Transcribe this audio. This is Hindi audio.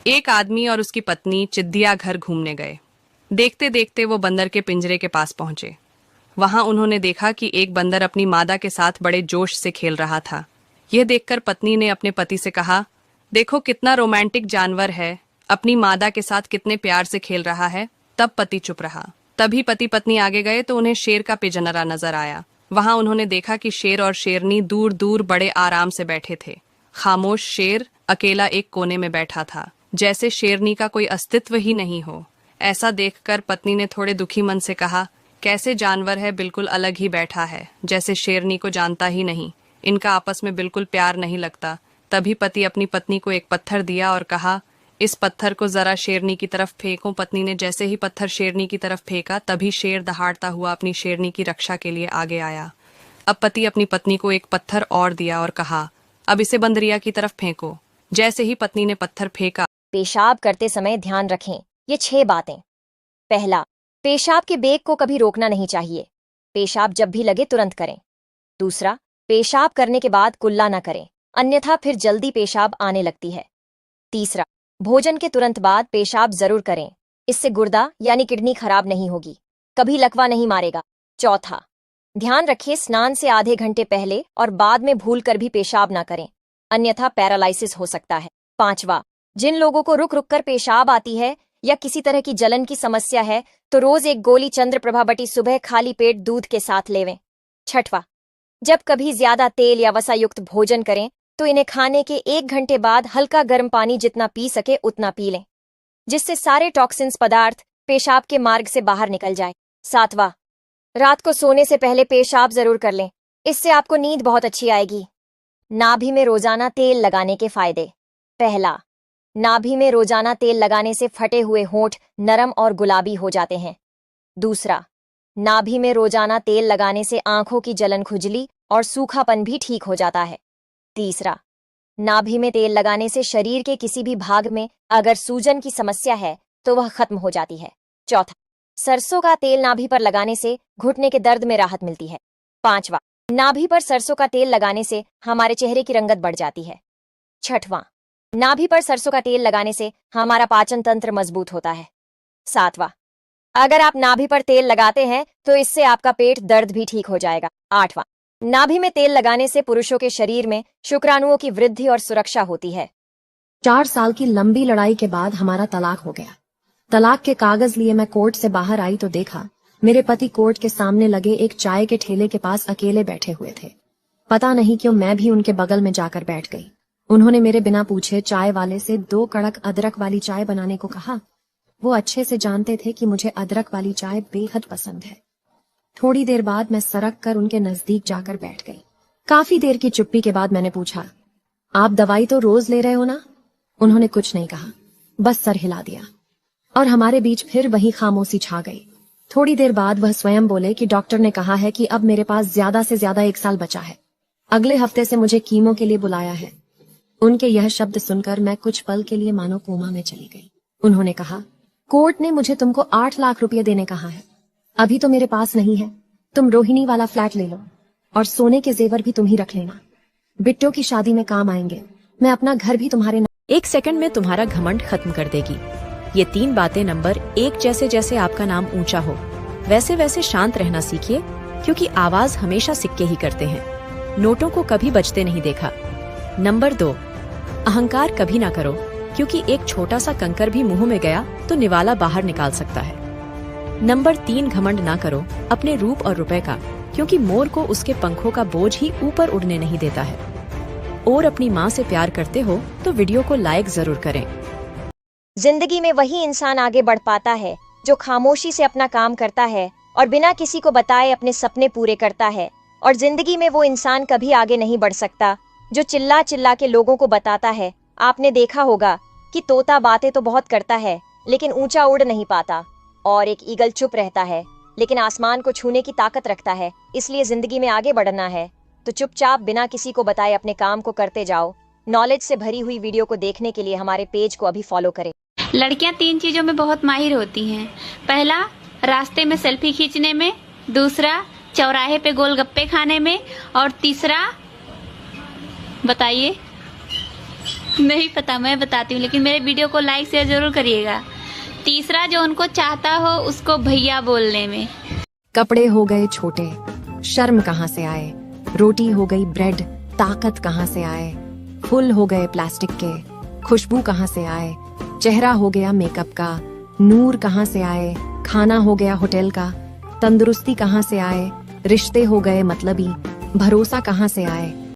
एक आदमी और उसकी पत्नी चिड़ियाघर घूमने गए। देखते देखते वो बंदर के पिंजरे के पास पहुंचे। वहां उन्होंने देखा कि एक बंदर अपनी मादा के साथ बड़े जोश से खेल रहा था। यह देखकर पत्नी ने अपने पति से कहा, देखो कितना रोमांटिक जानवर है, अपनी मादा के साथ कितने प्यार से खेल रहा है। तब पति चुप रहा। तभी पति पत्नी आगे गए तो उन्हें शेर का पिंजरा नजर आया। वहां उन्होंने देखा कि शेर और शेरनी दूर दूर बड़े आराम से बैठे थे। खामोश शेर अकेला एक कोने में बैठा था, जैसे शेरनी का कोई अस्तित्व ही नहीं हो। ऐसा देखकर पत्नी ने थोड़े दुखी मन से कहा, कैसे जानवर है, बिल्कुल अलग ही बैठा है, जैसे शेरनी को जानता ही नहीं। इनका आपस में बिल्कुल प्यार नहीं लगता। तभी पति अपनी पत्नी को एक पत्थर दिया और कहा, इस पत्थर को जरा शेरनी की तरफ फेंको। पत्नी ने जैसे ही पत्थर शेरनी की तरफ फेंका, तभी शेर दहाड़ता हुआ अपनी शेरनी की रक्षा के लिए आगे आया। अब पति अपनी पत्नी को एक पत्थर और दिया और कहा, अब इसे बंदरिया की तरफ फेंको। जैसे ही पत्नी ने पत्थर फेंका। पेशाब करते समय ध्यान रखें ये 6 बातें। पहला, पेशाब के बेग को कभी रोकना नहीं चाहिए। पेशाब जब भी लगे तुरंत करें। दूसरा, पेशाब करने के बाद कुल्ला न करें, अन्यथा फिर जल्दी पेशाब आने लगती है। तीसरा, भोजन के तुरंत बाद पेशाब जरूर करें, इससे गुर्दा यानी किडनी खराब नहीं होगी, कभी लकवा नहीं मारेगा। चौथा, ध्यान रखें स्नान से आधे घंटे पहले और बाद में भूलकर भी पेशाब ना करें, अन्यथा पैरालिसिस हो सकता है। पांचवा, जिन लोगों को रुक रुक कर पेशाब आती है या किसी तरह की जलन की समस्या है तो रोज एक गोली चंद्रप्रभा बटी सुबह खाली पेट दूध के साथ लेवें। छठवां, जब कभी ज्यादा तेल या वसा युक्त भोजन करें तो इन्हें खाने के 1 घंटे बाद हल्का गर्म पानी जितना पी सके उतना पी लें, जिससे सारे टॉक्सिन्स पदार्थ पेशाब के मार्ग से बाहर निकल जाए। सातवां, रात को सोने से पहले पेशाब जरूर कर लें, इससे आपको नींद बहुत अच्छी आएगी। नाभि में रोजाना तेल लगाने के फायदे। पहला, नाभि में रोजाना तेल लगाने से फटे हुए होंठ नरम और गुलाबी हो जाते हैं। दूसरा, नाभि में रोजाना तेल लगाने से आंखों की जलन, खुजली और सूखापन भी ठीक हो जाता है। तीसरा, नाभि में तेल लगाने से शरीर के किसी भी भाग में अगर सूजन की समस्या है तो वह खत्म हो जाती है। चौथा, सरसों का तेल नाभि पर लगाने से घुटने के दर्द में राहत मिलती है। पांचवा, नाभि पर सरसों का तेल लगाने से हमारे चेहरे की रंगत बढ़ जाती है। छठवां, नाभि पर सरसों का तेल लगाने से हमारा पाचन तंत्र मजबूत होता है। सातवां, अगर आप नाभि पर तेल लगाते हैं तो इससे आपका पेट दर्द भी ठीक हो जाएगा। आठवां, नाभि में तेल लगाने से पुरुषों के शरीर में शुक्राणुओं की वृद्धि और सुरक्षा होती है। 4 साल की लंबी लड़ाई के बाद हमारा तलाक हो गया। तलाक के कागज लिए मैं कोर्ट से बाहर आई तो देखा मेरे पति कोर्ट के सामने लगे एक चाय के ठेले के पास अकेले बैठे हुए थे। पता नहीं क्यों मैं भी उनके बगल में जाकर बैठ गई। उन्होंने मेरे बिना पूछे चाय वाले से 2 कड़क अदरक वाली चाय बनाने को कहा। वो अच्छे से जानते थे कि मुझे अदरक वाली चाय बेहद पसंद है। थोड़ी देर बाद मैं सरक कर उनके नजदीक जाकर बैठ गई। काफी देर की चुप्पी के बाद मैंने पूछा, आप दवाई तो रोज ले रहे हो ना? उन्होंने कुछ नहीं कहा, बस सर हिला दिया और हमारे बीच फिर वही खामोशी छा गई। थोड़ी देर बाद वह स्वयं बोले कि डॉक्टर ने कहा है कि अब मेरे पास ज्यादा से ज्यादा 1 साल बचा है। अगले हफ्ते से मुझे कीमो के लिए बुलाया है। उनके यह शब्द सुनकर मैं कुछ पल के लिए मानो कोमा में चली गई। उन्होंने कहा, कोर्ट ने मुझे तुमको 8 लाख रुपए देने कहा है। अभी तो मेरे पास नहीं है, तुम रोहिणी वाला फ्लैट ले लो और सोने के जेवर भी तुम ही रख लेना, बिट्टो की शादी में काम आएंगे। मैं अपना घर भी तुम्हारे 1 सेकंड में तुम्हारा घमंड खत्म कर देगी। ये 3 बातें नंबर 1, जैसे जैसे आपका नाम ऊंचा हो वैसे वैसे शांत रहना सीखिए, क्योंकि आवाज हमेशा सिक्के ही करते हैं, नोटों को कभी बचते नहीं देखा। नंबर 2, अहंकार कभी ना करो, क्योंकि एक छोटा सा कंकर भी मुंह में गया तो निवाला बाहर निकाल सकता है। नंबर 3, घमंड ना करो अपने रूप और रुपए का, क्योंकि मोर को उसके पंखों का बोझ ही ऊपर उड़ने नहीं देता है। और अपनी माँ से प्यार करते हो तो वीडियो को लाइक जरूर करें। जिंदगी में वही इंसान आगे बढ़ पाता है जो खामोशी से अपना काम करता है और बिना किसी को बताए अपने सपने पूरे करता है। और जिंदगी में वो इंसान कभी आगे नहीं बढ़ सकता जो चिल्ला चिल्ला के लोगों को बताता है। आपने देखा होगा कि तोता बातें तो बहुत करता है लेकिन ऊंचा उड़ नहीं पाता, और एक ईगल चुप रहता है लेकिन आसमान को छूने की ताकत रखता है। इसलिए जिंदगी में आगे बढ़ना है तो चुपचाप बिना किसी को बताए अपने काम को करते जाओ। नॉलेज से भरी हुई वीडियो को देखने के लिए हमारे पेज को अभी फॉलो करें। लड़कियां 3 चीजों में बहुत माहिर होती हैं। पहला, रास्ते में सेल्फी खींचने में। दूसरा, चौराहे पे गोलगप्पे खाने में। और तीसरा, बताइए। नहीं पता, मैं बताती हूँ, लेकिन मेरे वीडियो को लाइक शेयर जरूर करिएगा। तीसरा, जो उनको चाहता हो उसको भैया बोलने में। कपड़े हो गए छोटे, शर्म कहाँ से आए। रोटी हो गई ब्रेड, ताकत कहाँ से आए। फूल हो गए प्लास्टिक के, खुशबू कहाँ से आए। चेहरा हो गया मेकअप का, नूर कहाँ से आए। खाना हो गया होटल का, तंदुरुस्ती कहाँ से आए। रिश्ते हो गए मतलबी, भरोसा कहाँ से आए।